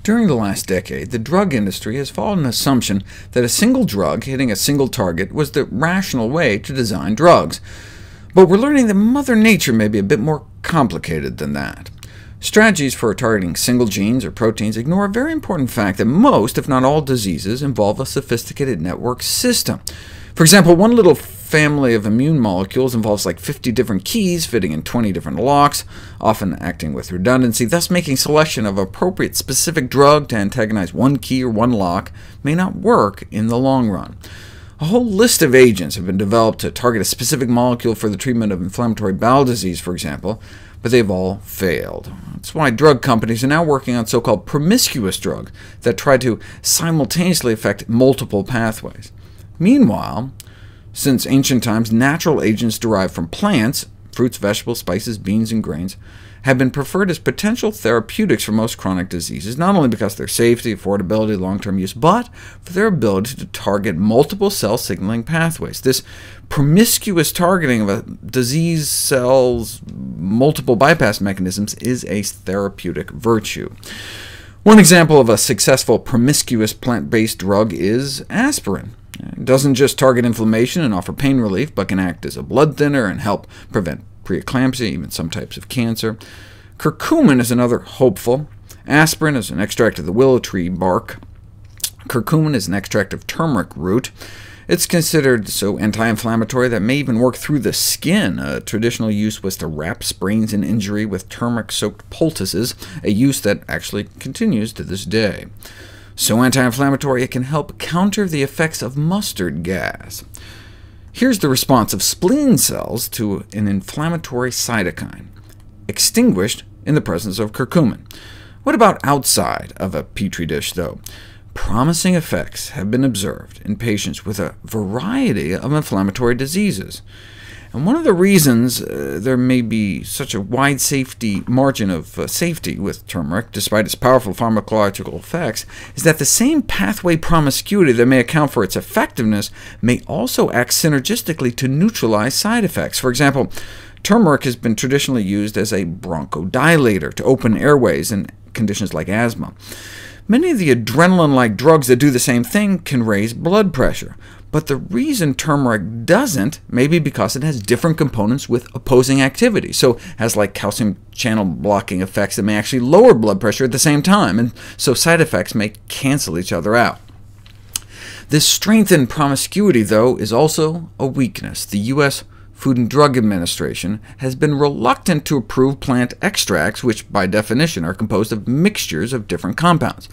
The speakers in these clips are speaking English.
During the last decade, the drug industry has followed an assumption that a single drug hitting a single target was the rational way to design drugs. But we're learning that Mother Nature may be a bit more complicated than that. Strategies for targeting single genes or proteins ignore a very important fact that most, if not all, diseases involve a sophisticated network system. For example, one little family of immune molecules involves like 50 different keys fitting in 20 different locks, often acting with redundancy, thus making selection of appropriate specific drug to antagonize one key or one lock may not work in the long run. A whole list of agents have been developed to target a specific molecule for the treatment of inflammatory bowel disease, for example, but they've all failed. That's why drug companies are now working on so-called promiscuous drugs that try to simultaneously affect multiple pathways. Meanwhile, since ancient times, natural agents derived from plants, fruits, vegetables, spices, beans, and grains, have been preferred as potential therapeutics for most chronic diseases, not only because of their safety, affordability, long-term use, but for their ability to target multiple cell signaling pathways. This promiscuous targeting of a disease cell's multiple bypass mechanisms is a therapeutic virtue. One example of a successful promiscuous plant-based drug is aspirin. It doesn't just target inflammation and offer pain relief, but can act as a blood thinner and help prevent preeclampsia, even some types of cancer. Curcumin is another hopeful. Aspirin is an extract of the willow tree bark. Curcumin is an extract of turmeric root. It's considered so anti-inflammatory that it may even work through the skin. A traditional use was to wrap sprains and injury with turmeric-soaked poultices, a use that actually continues to this day. So anti-inflammatory it can help counter the effects of mustard gas. Here's the response of spleen cells to an inflammatory cytokine, extinguished in the presence of curcumin. What about outside of a petri dish, though? Promising effects have been observed in patients with a variety of inflammatory diseases. And one of the reasons there may be such a wide margin of safety with turmeric, despite its powerful pharmacological effects, is that the same pathway promiscuity that may account for its effectiveness may also act synergistically to neutralize side effects. For example, turmeric has been traditionally used as a bronchodilator to open airways in conditions like asthma. Many of the adrenaline-like drugs that do the same thing can raise blood pressure, but the reason turmeric doesn't may be because it has different components with opposing activity, so it has like calcium channel blocking effects that may actually lower blood pressure at the same time, and so side effects may cancel each other out. This strengthened promiscuity, though, is also a weakness. The U.S. Food and Drug Administration has been reluctant to approve plant extracts, which by definition are composed of mixtures of different compounds.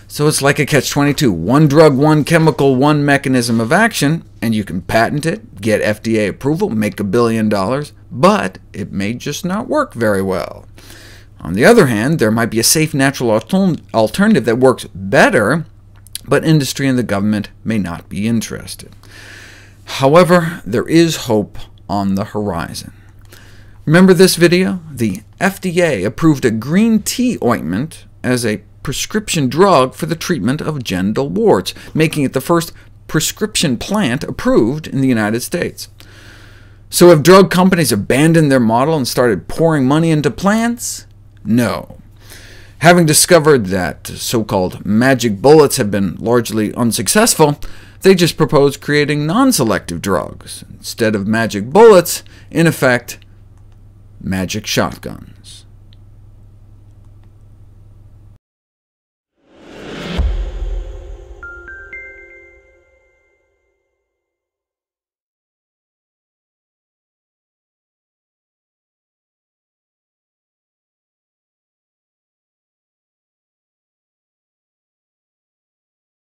So it's like a catch-22. One drug, one chemical, one mechanism of action, and you can patent it, get FDA approval, make $1 billion, but it may just not work very well. On the other hand, there might be a safe natural alternative that works better, but industry and the government may not be interested. However, there is hope on the horizon. Remember this video? The FDA approved a green tea ointment as a prescription drug for the treatment of genital warts, making it the first prescription plant approved in the United States. So have drug companies abandoned their model and started pouring money into plants? No. Having discovered that so-called magic bullets have been largely unsuccessful, they just propose creating non-selective drugs. Instead of magic bullets, in effect, magic shotguns.